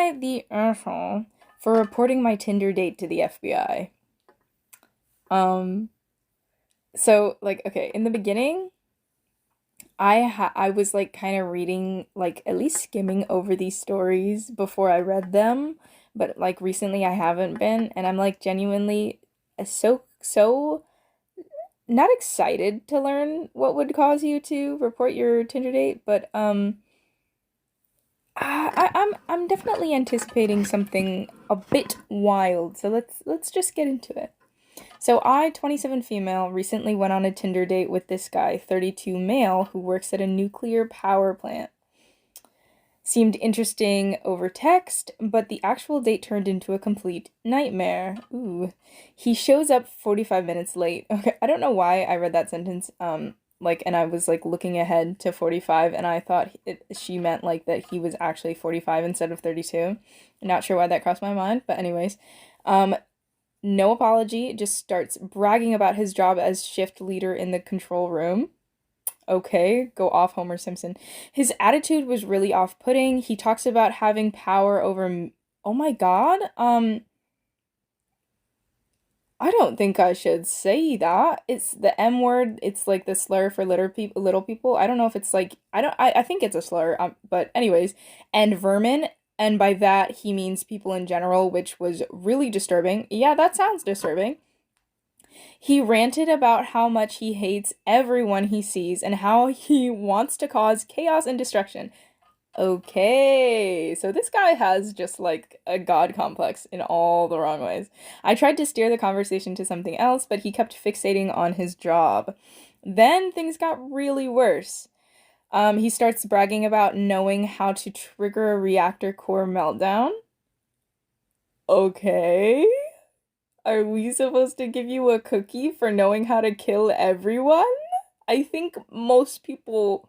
I the asshole for reporting my Tinder date to the FBI? Um, okay, in the beginning, I was like kind of reading, like at least skimming over these stories before I read them, but like recently I haven't been, and I'm like genuinely so not excited to learn what would cause you to report your Tinder date, but I'm definitely anticipating something a bit wild. So let's just get into it. So I, 27 female, recently went on a Tinder date with this guy, 32 male, who works at a nuclear power plant. Seemed interesting over text, but the actual date turned into a complete nightmare. Ooh. He shows up 45 minutes late. Okay, I don't know why I read that sentence. And I was like looking ahead to 45, and I thought she meant like that he was actually 45 instead of 32. Not sure why that crossed my mind, but anyways. Um, no apology, just starts bragging about his job as shift leader in the control room. Okay, go off, Homer Simpson. His attitude was really off-putting. He talks about having power over Oh my God. I don't think I should say that. It's the M word. It's like the slur for little people. I don't know if it's like I think it's a slur. But anyways, and vermin, and by that he means people in general, which was really disturbing. Yeah, that sounds disturbing. He ranted about how much he hates everyone he sees and how he wants to cause chaos and destruction. Okay, so this guy has just like a god complex in all the wrong ways. I tried to steer the conversation to something else, but he kept fixating on his job. Then things got really worse. He starts bragging about knowing how to trigger a reactor core meltdown. Okay. Are we supposed to give you a cookie for knowing how to kill everyone? I think most people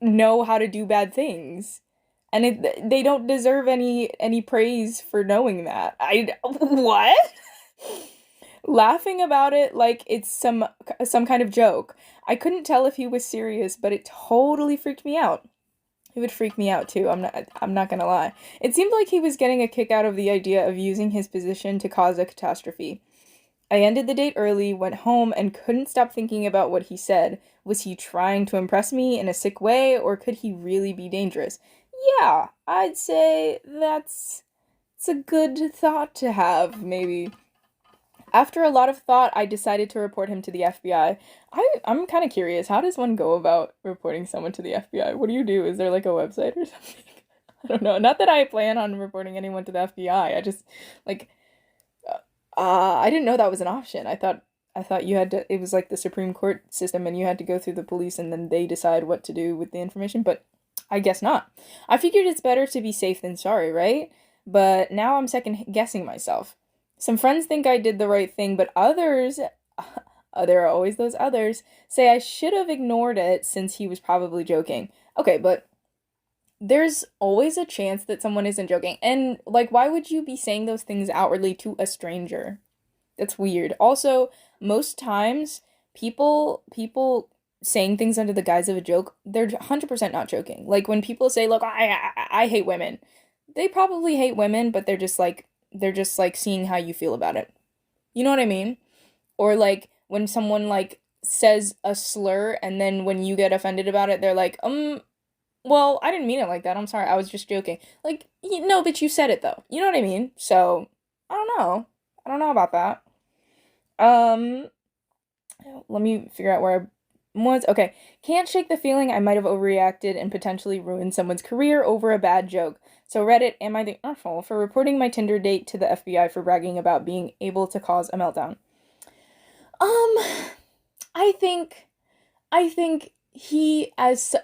know how to do bad things. And they don't deserve any praise for knowing that. I what? Laughing about it like it's some kind of joke. I couldn't tell if he was serious, but it totally freaked me out. It would freak me out too. I'm not gonna lie. It seemed like he was getting a kick out of the idea of using his position to cause a catastrophe. I ended the date early, went home, and couldn't stop thinking about what he said. Was he trying to impress me in a sick way, or could he really be dangerous? Yeah, I'd say it's a good thought to have, maybe. After a lot of thought, I decided to report him to the FBI. I'm kind of curious. How does one go about reporting someone to the FBI? What do you do? Is there like a website or something? I don't know. Not that I plan on reporting anyone to the FBI. I just like I didn't know that was an option. I thought you had to it was like the Supreme Court system and you had to go through the police and then they decide what to do with the information, but I guess not. I figured it's better to be safe than sorry, right? But now I'm second guessing myself. Some friends think I did the right thing, but others, there are always those others, say I should have ignored it since he was probably joking. Okay, but there's always a chance that someone isn't joking. And like, why would you be saying those things outwardly to a stranger? That's weird. Also, most times people saying things under the guise of a joke, they're 100% not joking. Like when people say, "Look, I hate women." They probably hate women, but they're just like seeing how you feel about it. You know what I mean? Or like when someone like says a slur and then when you get offended about it, they're like, well, I didn't mean it like that. I'm sorry. I was just joking." Like, no, but you said it though. You know what I mean? So, I don't know. I don't know about that. Um, Let me figure out where I was. Okay. Can't shake the feeling I might have overreacted and potentially ruined someone's career over a bad joke. So Reddit, am I the asshole for reporting my Tinder date to the FBI for bragging about being able to cause a meltdown? Um, I think I think he as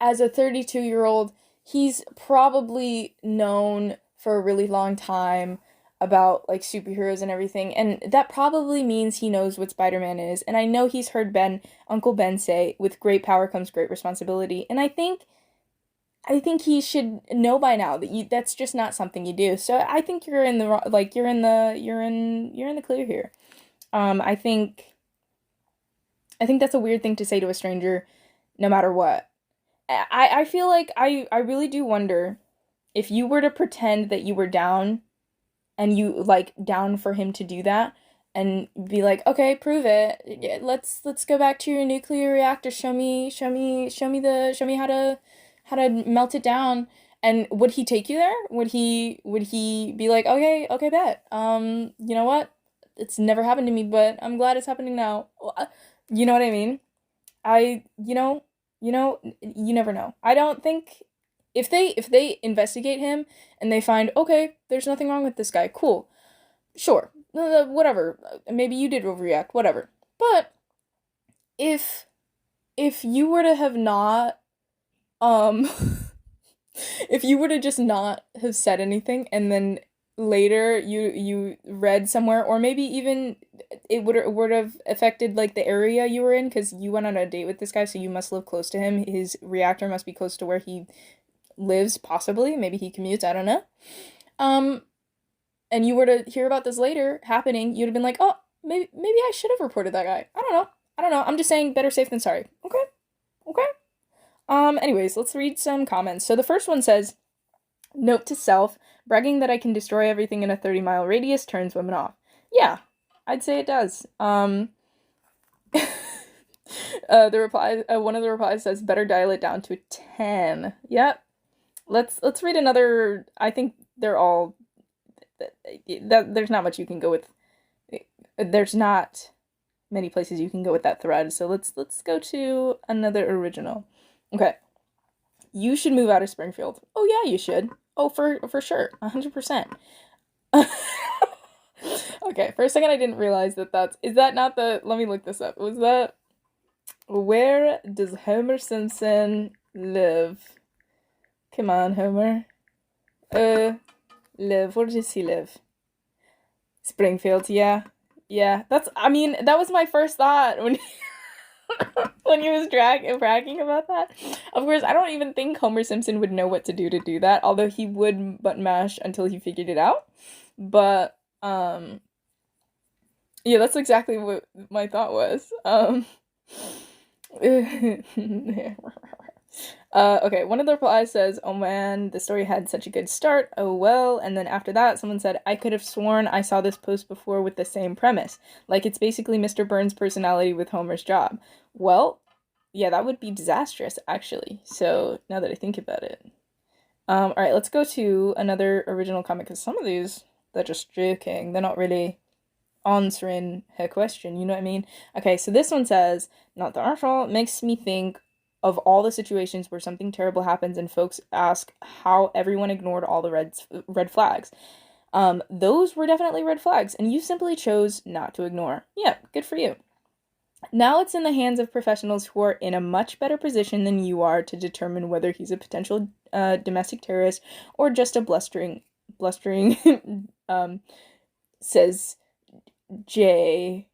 a 32-year-old, he's probably known for a really long time about like superheroes and everything, and that probably means he knows what Spider-Man is. And I know he's heard Uncle Ben say, "With great power comes great responsibility." And I think he should know by now that that's just not something you do. So I think you're in the like you're in the clear here. I think that's a weird thing to say to a stranger no matter what. I feel like I really do wonder. if you were to pretend that you were down and you like down for him to do that and be like, okay, prove it. Yeah, let's go back to your nuclear reactor. Show me how to melt it down. And would he take you there? Would he be like, okay, okay, bet. You know what? It's never happened to me, but I'm glad it's happening now. You know what I mean? I, you never know. I don't think if they investigate him and they find, okay, there's nothing wrong with this guy, cool, sure, whatever. Maybe you did overreact, whatever. But if you were to have not, um, if you were to just not have said anything and then later you read somewhere, or maybe even it would have affected like the area you were in because you went on a date with this guy, so you must live close to him. His reactor must be close to where he lives, possibly. Maybe he commutes, I don't know. Um, and you were to hear about this later happening, you'd have been like, oh, maybe I should have reported that guy. I don't know. I don't know. I'm just saying better safe than sorry. Okay? Okay? Anyways, let's read some comments. So the first one says, note to self, bragging that I can destroy everything in a 30-mile radius turns women off. Yeah, I'd say it does. The reply, one of the replies says, better dial it down to 10. Yep. Let's read another. I think they're all that there's not much you can go with. There's not many places you can go with that thread. So let's go to another original. Okay. You should move out of Springfield. Oh yeah, you should. Oh, for sure. 100%. Okay, for a second I didn't realize is that not the, let me look this up. Was that, where does Homer Simpson live? Come on, Homer. Live. Where does he live? Springfield, yeah. Yeah, I mean, that was my first thought when when he was bragging about that. Of course, I don't even think Homer Simpson would know what to do that, although he would button mash until he figured it out. But, yeah, that's exactly what my thought was. Okay, one of the replies says, oh man, the story had such a good start, oh well, and then after that, someone said, I could have sworn I saw this post before with the same premise. Like, it's basically Mr. Burns' personality with Homer's job. Well, yeah, that would be disastrous, actually, so now that I think about it. Alright, let's go to another original comment, because some of these, they're just joking, they're not really answering her question, you know what I mean? Okay, so this one says, not our fault, makes me think of all the situations where something terrible happens and folks ask how everyone ignored all the red flags. Those were definitely red flags, and you simply chose not to ignore. Yeah, good for you. Now it's in the hands of professionals who are in a much better position than you are to determine whether he's a potential domestic terrorist or just a blustering, says J.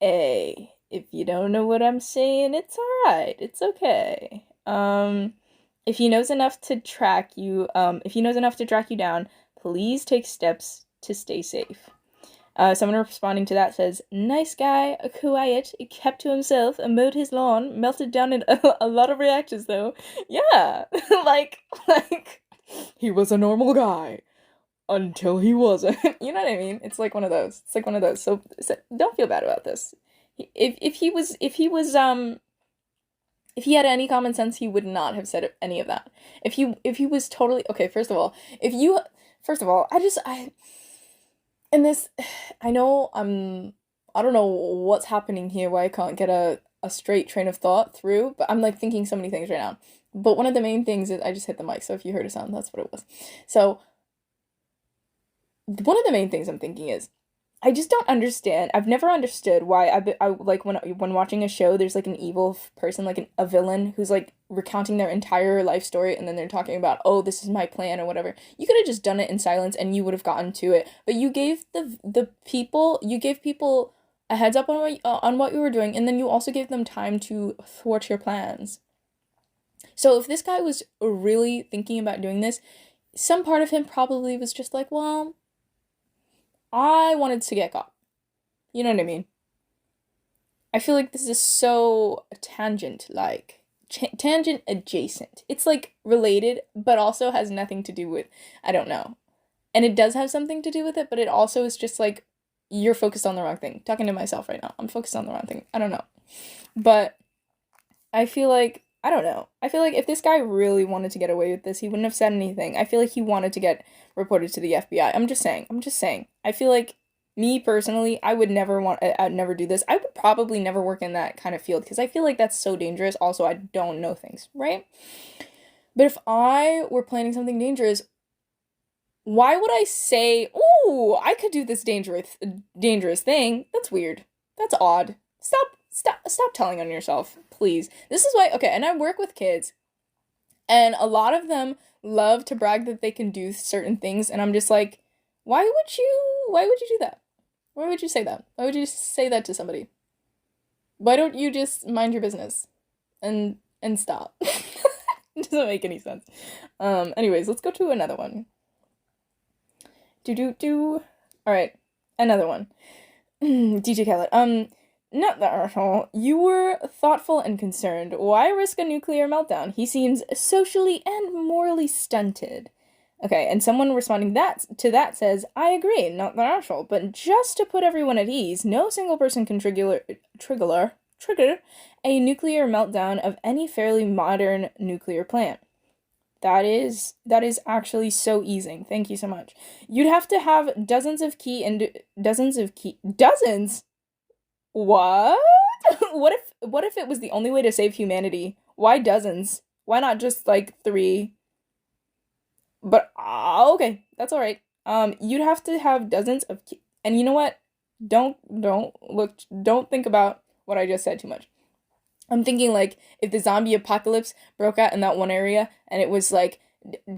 A. If you don't know what I'm saying, it's alright. It's okay. If he knows enough to track you, down, please take steps to stay safe. Someone responding to that says, nice guy, quiet, kept to himself, mowed his lawn, melted down in a lot of reactors though. Yeah, like, he was a normal guy. Until he wasn't. You know what I mean? It's like one of those. It's like one of those. So don't feel bad about this. If he had any common sense, he would not have said any of that. If he was totally okay, first of all, in this, I know I don't know what's happening here why I can't get a straight train of thought through, but I'm like thinking so many things right now. But one of the main things is I just hit the mic, so if you heard a sound, that's what it was. So one of the main things I'm thinking is, I just don't understand. I've never understood why I like when watching a show, there's like an evil person, like a villain who's like recounting their entire life story, and then they're talking about, oh, this is my plan or whatever. You could have just done it in silence, and you would have gotten to it. But you gave you gave people a heads up on what you were doing, and then you also gave them time to thwart your plans. So if this guy was really thinking about doing this, some part of him probably was just like, well, I wanted to get caught. You know what I mean? I feel like this is so tangent, like, tangent adjacent. It's like related, but also has nothing to do with, I don't know. And it does have something to do with it, but it also is just like, you're focused on the wrong thing. Talking to myself right now. I'm focused on the wrong thing. I don't know. But I feel like, I don't know. I feel like if this guy really wanted to get away with this, he wouldn't have said anything. I feel like he wanted to get reported to the FBI. I'm just saying. I'm just saying. I feel like me personally, I'd never do this. I would probably never work in that kind of field because I feel like that's so dangerous. Also, I don't know things, right? But if I were planning something dangerous, why would I say, "Ooh, I could do this dangerous thing"? That's weird. That's odd. Stop telling on yourself, please. This is why, okay, and I work with kids, and a lot of them love to brag that they can do certain things, and I'm just like, why would you do that? Why would you say that? Why would you say that to somebody? Why don't you just mind your business and stop? It doesn't make any sense. Anyways, let's go to another one. Do. All right, another one. DJ Khaled. Not that asshole. You were thoughtful and concerned. Why risk a nuclear meltdown? He seems socially and morally stunted. Okay, and someone responding to that says, I agree, not the asshole, but just to put everyone at ease, no single person can trigger a nuclear meltdown of any fairly modern nuclear plant. That is actually so easing. Thank you so much. You'd have to have dozens? What? What if it was the only way to save humanity? Why dozens? Why not just like 3? But okay, that's all right. You'd have to have dozens of and you know what? Don't think about what I just said too much. I'm thinking like if the zombie apocalypse broke out in that one area and it was like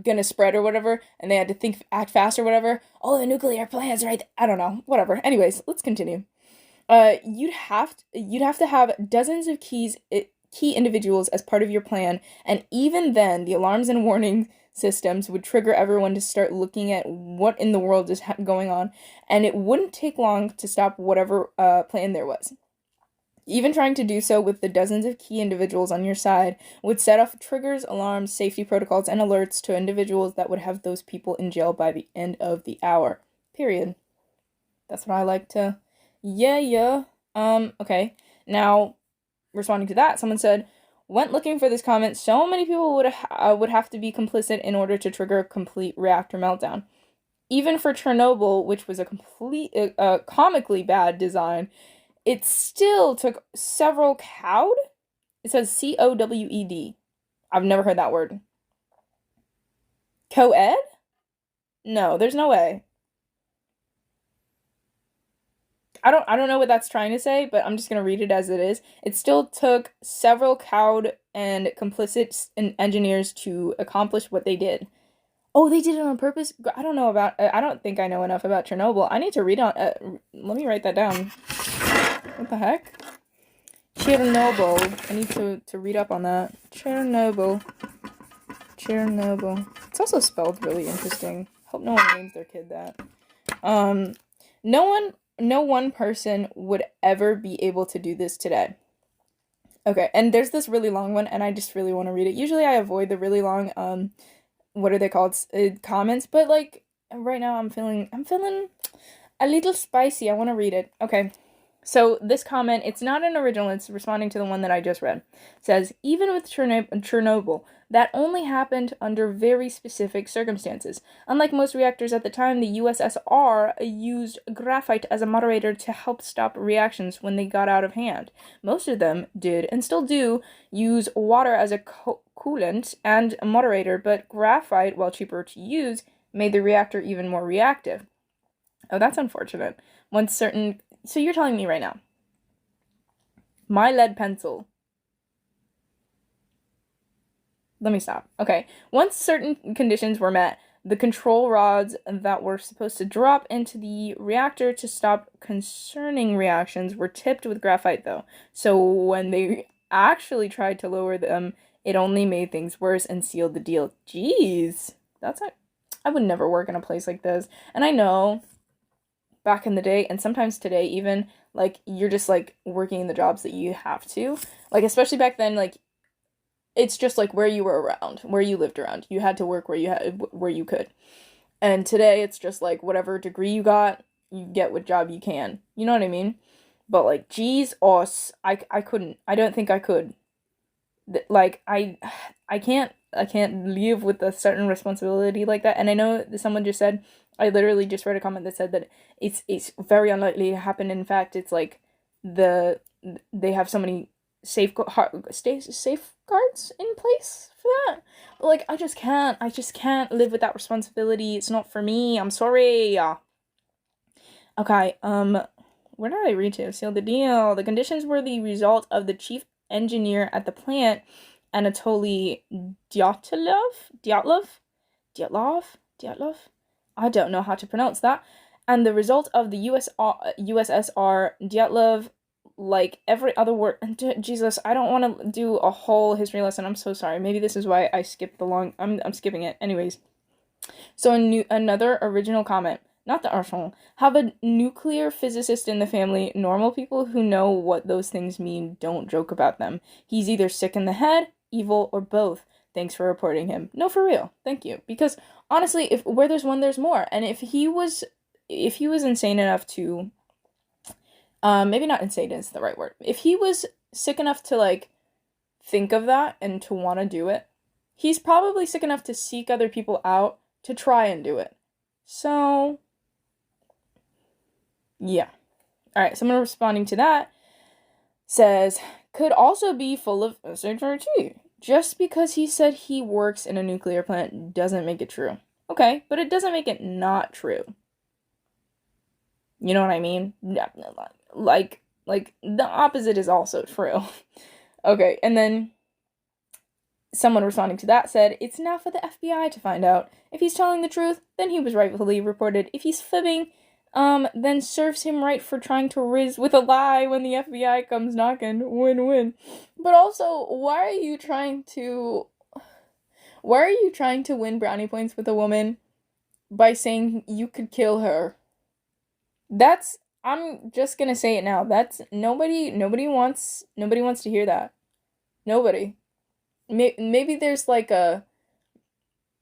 gonna spread or whatever, and they had to act fast or whatever. Oh, the nuclear plants, right? I don't know. Whatever. Anyways, let's continue. You'd have to have dozens of key individuals as part of your plan, and even then, the alarms and warning systems would trigger everyone to start looking at what in the world is going on, and it wouldn't take long to stop whatever plan there was. Even trying to do so with the dozens of key individuals on your side would set off triggers, alarms, safety protocols, and alerts to individuals that would have those people in jail by the end of the hour. Period. That's what I like to... Yeah. Okay. Now, responding to that, someone said, went looking for this comment, so many people would have to be complicit in order to trigger a complete reactor meltdown. Even for Chernobyl, which was a comically bad design, it still took several cowed? It says COWED. I've never heard that word. Co-ed? No, there's no way. I don't know what that's trying to say, but I'm just gonna read it as it is. It still took several cowed and complicit engineers to accomplish what they did. Oh, they did it on purpose? I don't think I know enough about Chernobyl. I need to read on, let me write that down. What the heck? Chernobyl. I need to read up on that. Chernobyl. It's also spelled really interesting. Hope no one names their kid that. No one person would ever be able to do this today. Okay, and there's this really long one, and I just really want to read it. Usually I avoid the really long, what are they called? Comments, but like right now I'm feeling a little spicy. I want to read it. Okay. So this comment, it's not an original, it's responding to the one that I just read. It says, even with Chernobyl, that only happened under very specific circumstances. Unlike most reactors at the time, the USSR used graphite as a moderator to help stop reactions when they got out of hand. Most of them did, and still do, use water as a coolant and a moderator, but graphite, while cheaper to use, made the reactor even more reactive. Oh, that's unfortunate. So you're telling me right now, my lead pencil. Let me stop. Okay. Once certain conditions were met, the control rods that were supposed to drop into the reactor to stop concerning reactions were tipped with graphite, though. So when they actually tried to lower them, it only made things worse and sealed the deal. Jeez. I would never work in a place like this. And I know... back in the day, and sometimes today even, like, you're just, like, working the jobs that you have to. Like, especially back then, like, it's just like where you were around, where you lived around. You had to work where you could. And today it's just like whatever degree you got, you get what job you can. You know what I mean? But like, geez, I couldn't. I don't think I could. Like I can't live with a certain responsibility like that. And I know that someone just said, I literally just read a comment that said that it's very unlikely to happen. In fact, it's like the they have so many safeguards in place for that. But like I just can't live with that responsibility. It's not for me. I'm sorry. Okay, where did I read to? Seal the deal. The conditions were the result of the chief engineer at the plant, Anatoly Dyatlov. I don't know how to pronounce that. And the result of the USSR Dyatlov, like every other word. Jesus, I don't want to do a whole history lesson. I'm so sorry. Maybe this is why I skipped the long. I'm skipping it. Anyways, so another original comment. Not the archon. Have a nuclear physicist in the family. Normal people who know what those things mean don't joke about them. He's either sick in the head, evil, or both. Thanks for reporting him. No, for real. Thank you. Because honestly, if where there's one, there's more. And if he was insane enough to, maybe not insane is the right word. If he was sick enough to like think of that and to want to do it, he's probably sick enough to seek other people out to try and do it. So, yeah. Alright, someone responding to that says, could also be full of SHRT. Just because he said he works in a nuclear plant doesn't make it true. Okay, but it doesn't make it not true. You know what I mean? Like the opposite is also true. Okay, and then someone responding to that said, it's now for the FBI to find out. If he's telling the truth, then he was rightfully reported. If he's fibbing, then serves him right for trying to riz with a lie when the FBI comes knocking. Win-win. But also, why are you trying to win brownie points with a woman by saying you could kill her? I'm just gonna say it now. That's nobody wants to hear that. Nobody. Maybe there's like a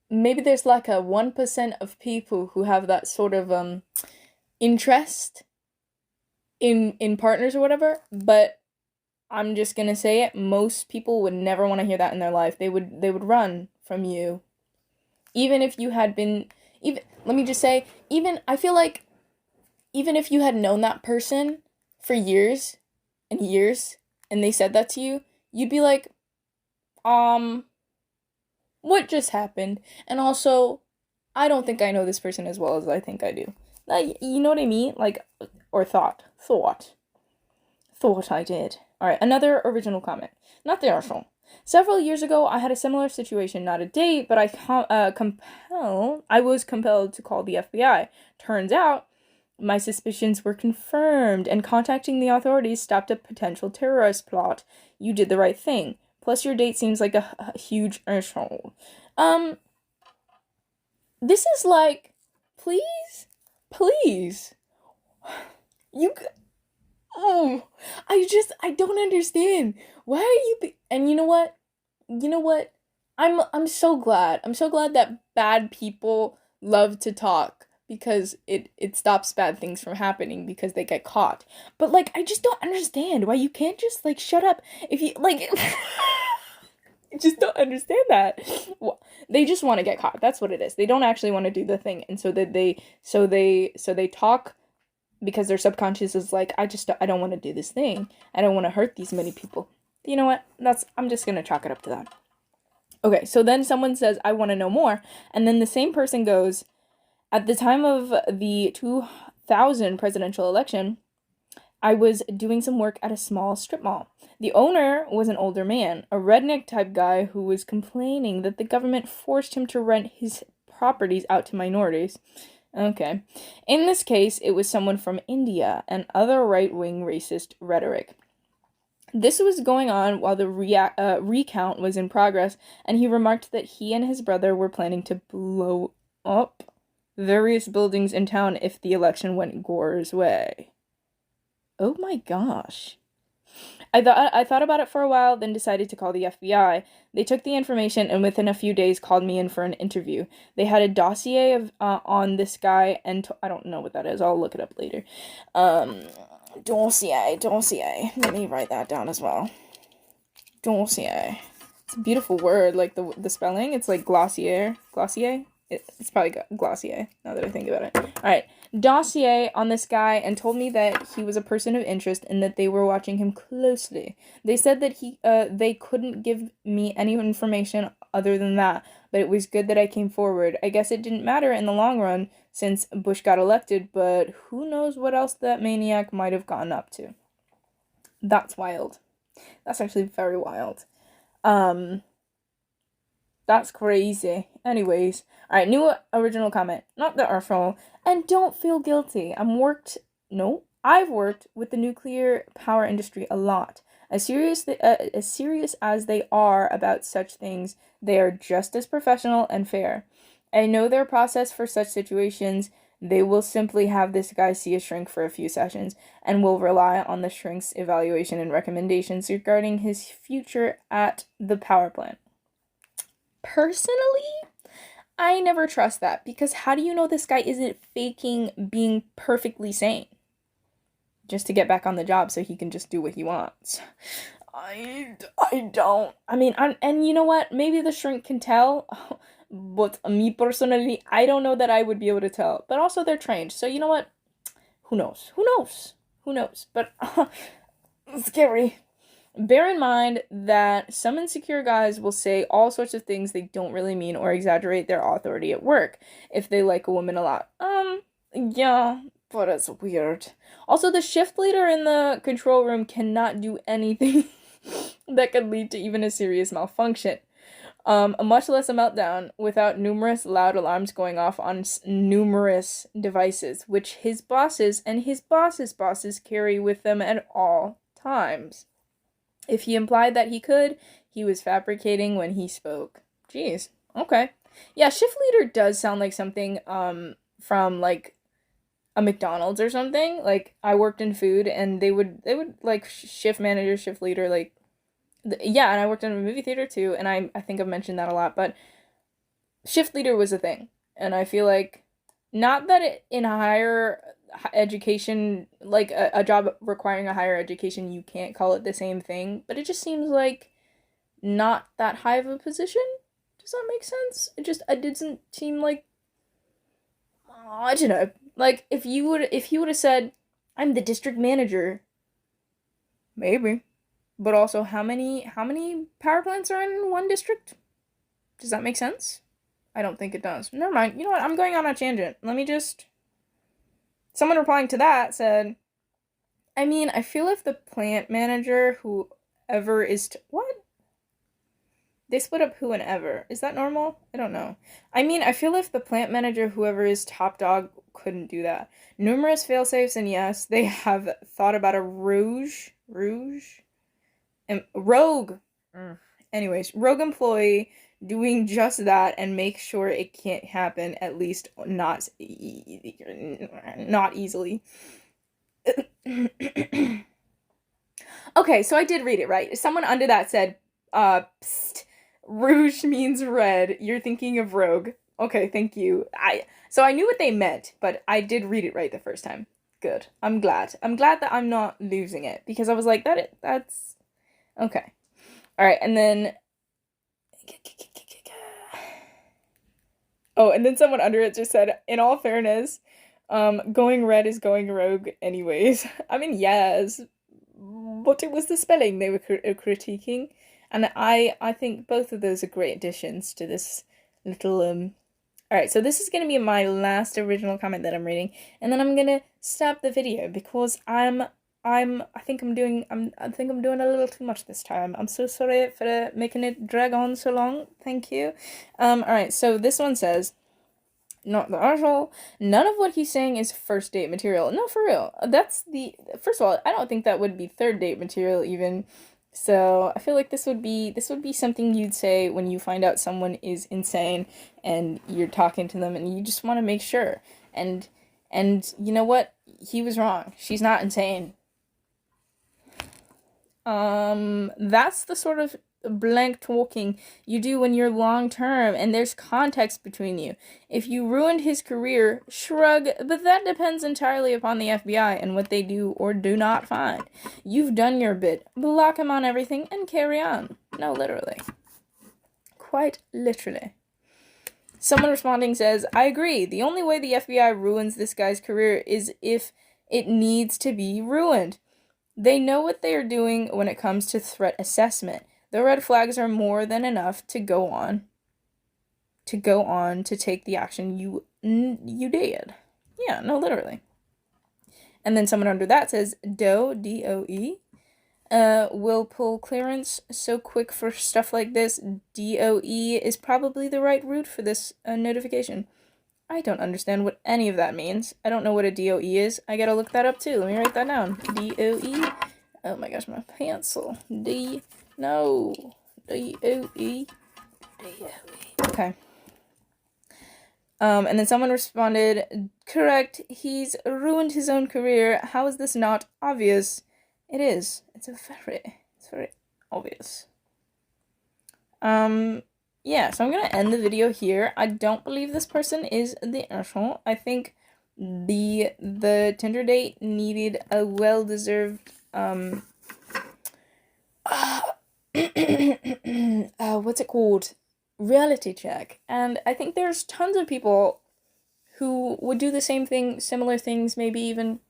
1% of people who have that sort of interest in partners or whatever, but I'm just gonna say it, most people would never want to hear that in their life. They would run from you. Even if you had been, even let me just say, I feel like even if you had known that person for years and years and they said that to you, you'd be like, what just happened? And also, I don't think I know this person as well as I think I do. Like, you know what I mean? Like, or thought I did. Alright, another original comment. Not the article. Several years ago, I had a similar situation, not a date, but I was compelled to call the FBI. Turns out, my suspicions were confirmed, and contacting the authorities stopped a potential terrorist plot. You did the right thing. Plus, your date seems like a huge asshole. This is like, please. You, oh, I don't understand. Why are you, and you know what? I'm so glad. I'm so glad that bad people love to talk because it stops bad things from happening because they get caught. But like, I just don't understand why you can't just like shut up if you like. I just don't understand that. Well, they just want to get caught. That's what it is. They don't actually want to do the thing, and so they talk because their subconscious is like, I don't want to do this thing. I don't want to hurt these many people. You know what? I'm just gonna chalk it up to that. Okay, so then someone says, I want to know more, and then the same person goes, at the time of the 2000 presidential election, I was doing some work at a small strip mall. The owner was an older man, a redneck type guy who was complaining that the government forced him to rent his properties out to minorities. Okay. In this case, it was someone from India and other right-wing racist rhetoric. This was going on while the recount was in progress, and he remarked that he and his brother were planning to blow up various buildings in town if the election went Gore's way. Oh my gosh. I thought about it for a while, then decided to call the FBI. They took the information and within a few days called me in for an interview. They had a dossier of on this guy, and I don't know what that is. I'll look it up later. Um, dossier. Let me write that down as well. Dossier. It's a beautiful word, like the spelling. It's like glossier. It's probably Glossier, now that I think about it. Alright, dossier on this guy, and told me that he was a person of interest and that they were watching him closely. They said that they couldn't give me any information other than that, but it was good that I came forward. I guess it didn't matter in the long run since Bush got elected, but who knows what else that maniac might have gotten up to. That's wild. That's actually very wild. That's crazy. Anyways, alright, new original comment. Not the arsenal. And don't feel guilty. I've worked with the nuclear power industry a lot. As serious as they are about such things, they are just as professional and fair. I know their process for such situations. They will simply have this guy see a shrink for a few sessions and will rely on the shrink's evaluation and recommendations regarding his future at the power plant. Personally, I never trust that, because how do you know this guy isn't faking being perfectly sane just to get back on the job so he can just do what he wants? I don't. I mean, and you know what? Maybe the shrink can tell, but me personally, I don't know that I would be able to tell. But also, they're trained, so you know what? Who knows? But scary. Bear in mind that some insecure guys will say all sorts of things they don't really mean or exaggerate their authority at work if they like a woman a lot. Yeah, but it's weird. Also, the shift leader in the control room cannot do anything that could lead to even a serious malfunction. Much less a meltdown, without numerous loud alarms going off on numerous devices, which his bosses and his boss's bosses carry with them at all times. If he implied that he could, he was fabricating when he spoke. Jeez. Okay. Yeah, shift leader does sound like something from like a McDonald's or something. Like, I worked in food, and they would like shift manager, shift leader, like yeah, and I worked in a movie theater too, and I think I've mentioned that a lot, but shift leader was a thing. And I feel like, not that it, in higher education, like a job requiring a higher education, you can't call it the same thing, but it just seems like not that high of a position. Does that make sense? It doesn't seem like, I don't know. Like, if he would have said, I'm the district manager, maybe. But also, how many power plants are in one district? Does that make sense? I don't think it does. Never mind. You know what? I'm going on a tangent. Someone replying to that said, I mean, I feel if the plant manager, whoever is... What? They split up who and ever. Is that normal? I don't know. I mean, I feel if the plant manager, whoever is top dog, couldn't do that. Numerous failsafes, and yes, they have thought about a rogue. Anyways, rogue employee doing just that and make sure it can't happen, at least not easily. Okay, so I did read it right. Someone under that said, psst, rouge means red. You're thinking of rogue. Okay, thank you. So I knew what they meant, but I did read it right the first time. Good. I'm glad. I'm glad that I'm not losing it, because I was like, that's okay. All right, and then and then someone under it just said, in all fairness, going red is going rogue anyways. I mean, yes, but it was the spelling they were critiquing, and I think both of those are great additions to this little Alright, so this is going to be my last original comment that I'm reading, and then I'm going to stop the video because I think I'm doing a little too much this time. I'm so sorry for making it drag on so long. Thank you. Alright, so this one says, not the asshole. None of what he's saying is first date material. No, for real. First of all, I don't think that would be third date material even. So I feel like this would be something you'd say when you find out someone is insane and you're talking to them and you just want to make sure. And you know what? He was wrong. She's not insane. That's the sort of blank talking you do when you're long term and there's context between you. If you ruined his career, shrug, but that depends entirely upon the FBI and what they do or do not find. You've done your bit. Block him on everything and carry on. No, literally. Quite literally. Someone responding says, I agree. The only way the FBI ruins this guy's career is if it needs to be ruined. They know what they are doing when it comes to threat assessment. The red flags are more than enough to go on to take the action you did. Yeah, no, literally. And then someone under that says, DOE, D-O-E, will pull clearance so quick for stuff like this. DOE is probably the right route for this notification. I don't understand what any of that means. I don't know what a DOE is. I gotta look that up too. Let me write that down. DOE. Oh my gosh, my pencil. DOE. DOE. Okay. And then someone responded, correct, he's ruined his own career. How is this not obvious? It is. It's very obvious. Yeah, so I'm gonna end the video here. I don't believe this person is the asshole. I think the Tinder date needed a well-deserved, what's it called? Reality check. And I think there's tons of people who would do the same thing, similar things, maybe even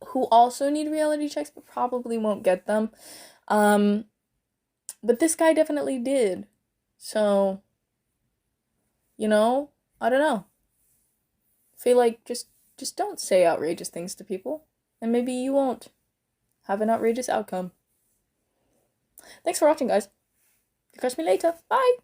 who also need reality checks, but probably won't get them. But this guy definitely did. So, I don't know. Feel like just don't say outrageous things to people, and maybe you won't have an outrageous outcome. Thanks for watching, guys. Catch me later. Bye!